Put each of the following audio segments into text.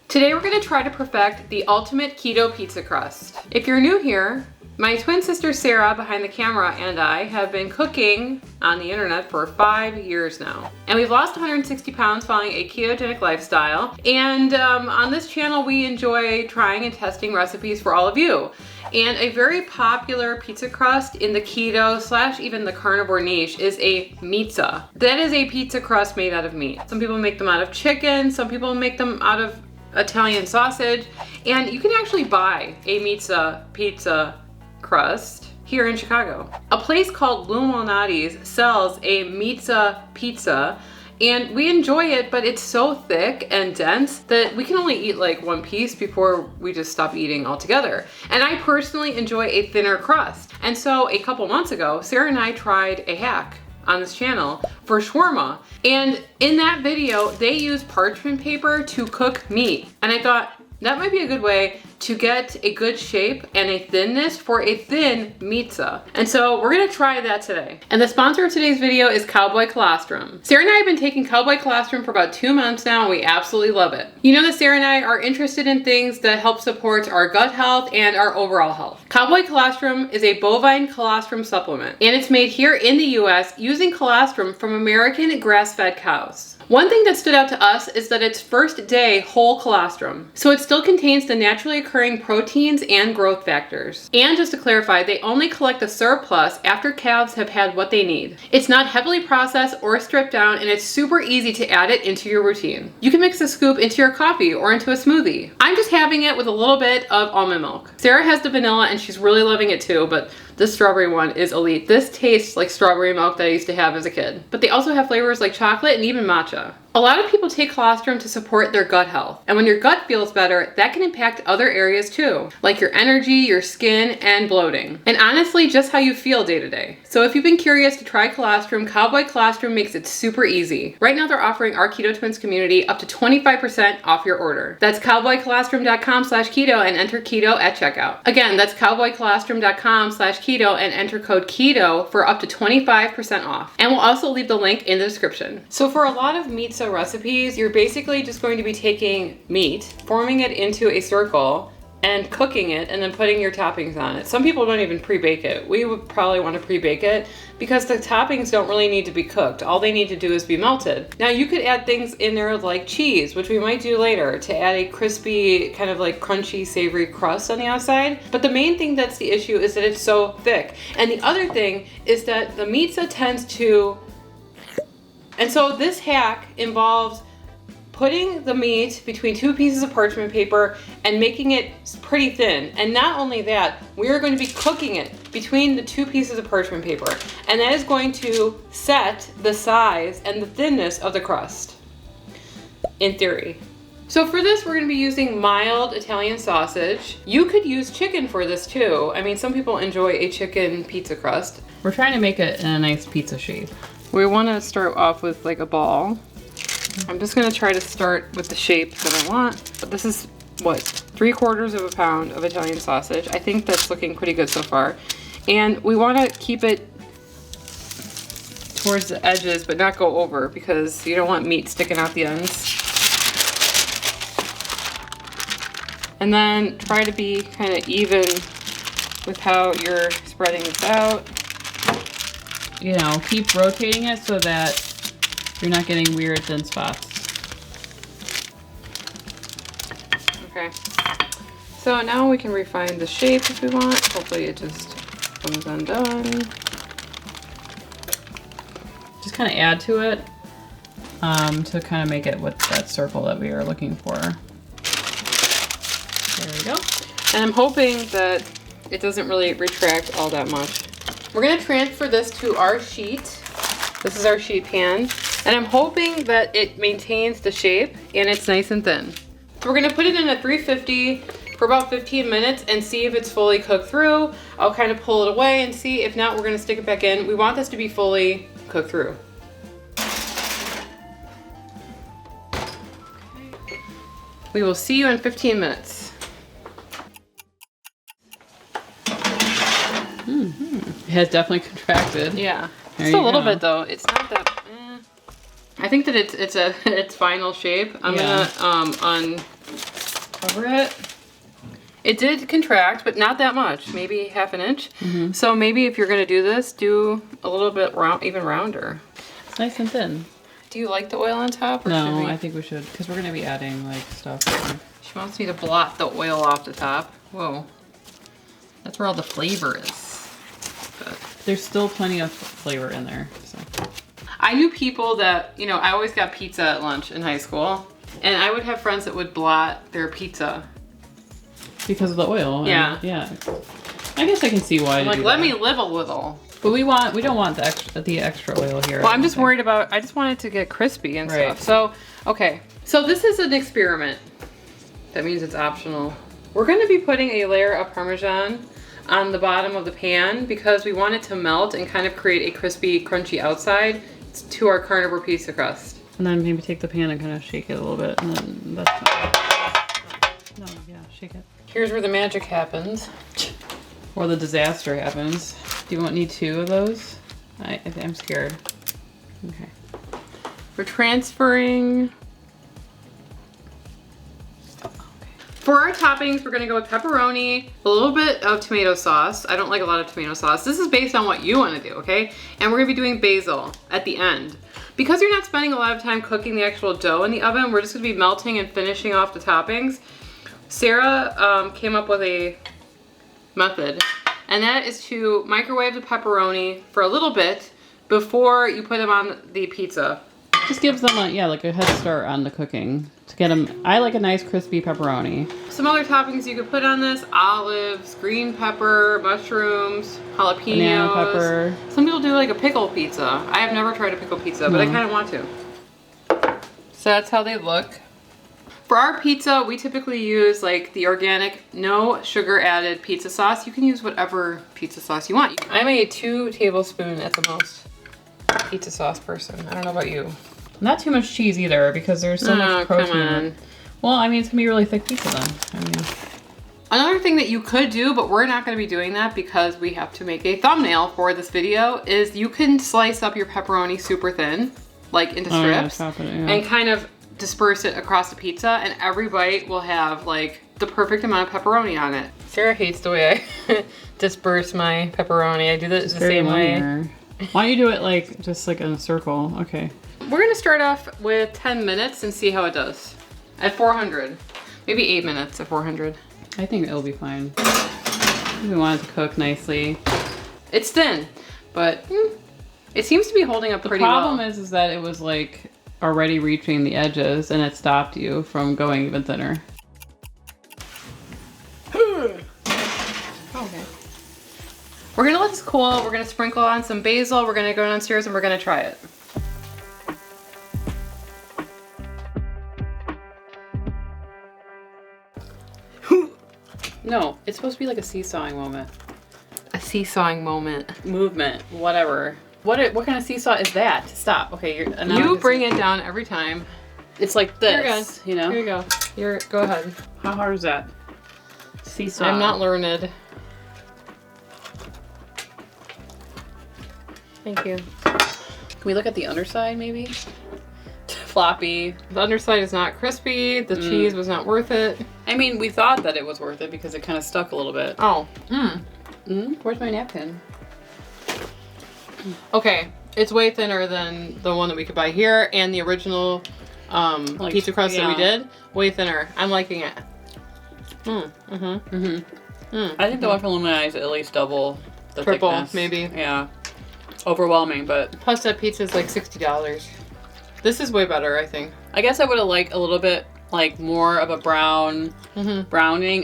Today we're going to try to perfect the ultimate keto pizza crust. If you're new here, my twin sister Sarah behind the camera and I have been cooking on the internet for 5 years now. And we've lost 160 pounds following a ketogenic lifestyle. And on this channel we enjoy trying and testing recipes for all of you. And a very popular pizza crust in the keto / even the carnivore niche is a mezza. That is a pizza crust made out of meat. Some people make them out of chicken, some people make them out of Italian sausage, and you can actually buy a mezza pizza crust here in Chicago. A place called Luminati's sells a mezza pizza, and we enjoy it, but it's so thick and dense that we can only eat like one piece before we just stop eating altogether. And I personally enjoy a thinner crust. And so a couple months ago, Sarah and I tried a hack on this channel for shawarma. And in that video, they used parchment paper to cook meat. And I thought that might be a good way to get a good shape and a thinness for a thin mezza. And so we're gonna try that today. And the sponsor of today's video is Cowboy Colostrum. Sarah and I have been taking Cowboy Colostrum for about 2 months now, and we absolutely love it. You know that Sarah and I are interested in things that help support our gut health and our overall health. Cowboy Colostrum is a bovine colostrum supplement, and it's made here in the US using colostrum from American grass-fed cows. One thing that stood out to us is that it's first day whole colostrum. So it still contains the naturally occurring proteins and growth factors. And just to clarify, they only collect the surplus after calves have had what they need. It's not heavily processed or stripped down, and it's super easy to add it into your routine. You can mix a scoop into your coffee or into a smoothie. I'm just having it with a little bit of almond milk. Sarah has the vanilla and she's really loving it too, but this strawberry one is elite. This tastes like strawberry milk that I used to have as a kid. But they also have flavors like chocolate and even matcha. A lot of people take colostrum to support their gut health. And when your gut feels better, that can impact other areas too, like your energy, your skin, and bloating. And honestly, just how you feel day to day. So if you've been curious to try colostrum, Cowboy Colostrum makes it super easy. Right now they're offering our Keto Twins community up to 25% off your order. That's cowboycolostrum.com/keto and enter keto at checkout. Again, that's cowboycolostrum.com/keto and enter code keto for up to 25% off. And we'll also leave the link in the description. So for a lot of mezza recipes, you're basically just going to be taking meat, forming it into a circle, and cooking it, and then putting your toppings on it. Some people don't even pre-bake it. We would probably want to pre-bake it because the toppings don't really need to be cooked. All they need to do is be melted. Now you could add things in there like cheese, which we might do later, to add a crispy, kind of like crunchy, savory crust on the outside. But the main thing that's the issue is that it's so thick. And the other thing is that the mezza tends to... And so this hack involves putting the meat between 2 pieces of parchment paper and making it pretty thin. And not only that, we are going to be cooking it between the 2 pieces of parchment paper. And that is going to set the size and the thinness of the crust, in theory. So for this, we're gonna be using mild Italian sausage. You could use chicken for this too. I mean, some people enjoy a chicken pizza crust. We're trying to make it in a nice pizza shape. We wanna start off with like a ball. I'm just gonna try to start with the shape that I want. But this is, what, 3/4 pound of Italian sausage. I think that's looking pretty good so far. And we wanna keep it towards the edges, but not go over, because you don't want meat sticking out the ends. And then try to be kind of even with how you're spreading this out. You know, keep rotating it so that you're not getting weird thin spots. Okay. So now we can refine the shape if we want. Hopefully it just comes undone. Just kind of add to it to kind of make it with that circle that we are looking for. There we go. And I'm hoping that it doesn't really retract all that much. We're gonna transfer this to our sheet. This is our sheet pan. And I'm hoping that it maintains the shape and it's nice and thin. So we're gonna put it in at 350 for about 15 minutes and see if it's fully cooked through. I'll kind of pull it away and see. If not, we're gonna stick it back in. We want this to be fully cooked through. We will see you in 15 minutes. It has definitely contracted. Yeah, just a little bit though. It's not that. I think that it's its final shape. I'm gonna cover it. It did contract, but not that much, maybe half an inch. So maybe if you're gonna do this, do a little bit even rounder. It's nice and thin. Do you like the oil on top? Or No, I think we should, because we're gonna be adding like stuff. She wants me to blot the oil off the top. Whoa. That's where all the flavor is. But there's still plenty of flavor in there. So. I knew people that, you know, I always got pizza at lunch in high school. And I would have friends that would blot their pizza. Because of the oil. Yeah. Yeah. I guess I can see why. I'm like, let me live a little. But we don't want the extra oil here. Well, I'm just worried about, I just want it to get crispy and stuff. So, okay. So this is an experiment. That means it's optional. We're gonna be putting a layer of Parmesan on the bottom of the pan because we want it to melt and kind of create a crispy, crunchy outside to our carnivore pizza crust. And then maybe take the pan and kind of shake it a little bit, and then that's no, yeah, shake it. Here's where the magic happens. Or the disaster happens. Do you need 2 of those? I'm scared. Okay. We're transferring. For our toppings, we're gonna go with pepperoni, a little bit of tomato sauce. I don't like a lot of tomato sauce. This is based on what you wanna do, okay? And we're gonna be doing basil at the end. Because you're not spending a lot of time cooking the actual dough in the oven, we're just gonna be melting and finishing off the toppings. Sarah came up with a method, and that is to microwave the pepperoni for a little bit before you put them on the pizza. Just gives them like a head start on the cooking. To get them, I like a nice crispy pepperoni. Some other toppings you could put on this: olives, green pepper, mushrooms, jalapenos. Banana pepper. Some people do like a pickle pizza. I have never tried a pickle pizza, but I kind of want to. So that's how they look. For our pizza, we typically use like the organic, no sugar added pizza sauce. You can use whatever pizza sauce you want. I'm a 2 tablespoon at the most pizza sauce person. I don't know about you. Not too much cheese either, because there's so much protein. Come on. Well, I mean, it's gonna be a really thick pizza then. I mean. Another thing that you could do, but we're not gonna be doing that because we have to make a thumbnail for this video, is you can slice up your pepperoni super thin, like into strips, and kind of disperse it across the pizza, and every bite will have like the perfect amount of pepperoni on it. Sarah hates the way I disperse my pepperoni. I do this the same way. Why don't you do it like just like in a circle? Okay. We're gonna start off with 10 minutes and see how it does. At 400. Maybe 8 minutes at 400. I think it'll be fine. We want it to cook nicely. It's thin, but it seems to be holding up pretty well. The problem is that it was like already reaching the edges and it stopped you from going even thinner. Okay. We're gonna let this cool. We're gonna sprinkle on some basil. We're gonna go downstairs and we're gonna try it. No, it's supposed to be like a seesawing moment. A seesawing moment. Movement, whatever. What kind of seesaw is that? Stop. Okay, you bring it down every time. It's like this, you know? Here you go. Go ahead. How hard is that? Seesaw. I'm not learned. Thank you. Can we look at the underside maybe? Floppy. The underside is not crispy. The cheese was not worth it. I mean, we thought that it was worth it because it kind of stuck a little bit. Oh. Where's my napkin? Okay, it's way thinner than the one that we could buy here, and the original pizza crust that we did. Way thinner. I'm liking it. I think the one from Demonize is at least double the triple, thickness. Maybe. Yeah. Overwhelming, but plus that pizza is like $60. This is way better, I think. I guess I would have liked a little bit like more of a browning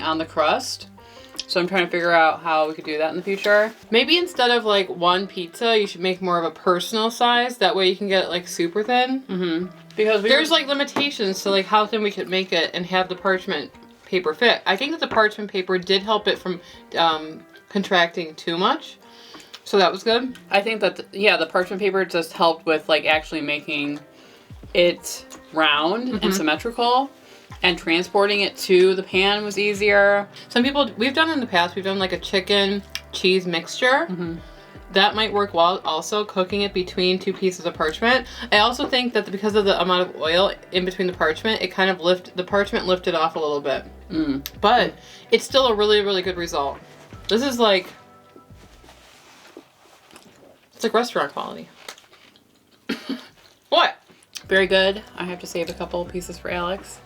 on the crust. So I'm trying to figure out how we could do that in the future. Maybe instead of like one pizza, you should make more of a personal size. That way you can get it like super thin. Because there's like limitations to like how thin we could make it and have the parchment paper fit. I think that the parchment paper did help it from contracting too much. So that was good. I think that, the parchment paper just helped with like actually making it round and symmetrical, and transporting it to the pan was easier. Some people, we've done in the past, we've done like a chicken cheese mixture. that might work well also, cooking it between 2 pieces of parchment. I also think that because of the amount of oil in between the parchment, it kind of the parchment lifted off a little bit. But it's still a really, really good result. This is like, it's like restaurant quality. What? Very good. I have to save a couple pieces for Alex.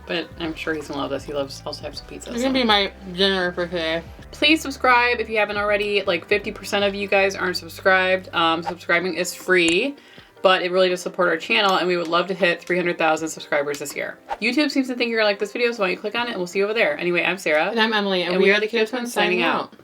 But I'm sure he's gonna love this. He loves all types of pizzas. It's gonna be my dinner for today. Please subscribe if you haven't already. Like 50% of you guys aren't subscribed. Subscribing is free, but it really does support our channel, and we would love to hit 300,000 subscribers this year. YouTube seems to think you're gonna like this video, so why don't you click on it, and we'll see you over there. Anyway, I'm Sarah. And I'm Emily, and we are the Keto Twins signing out.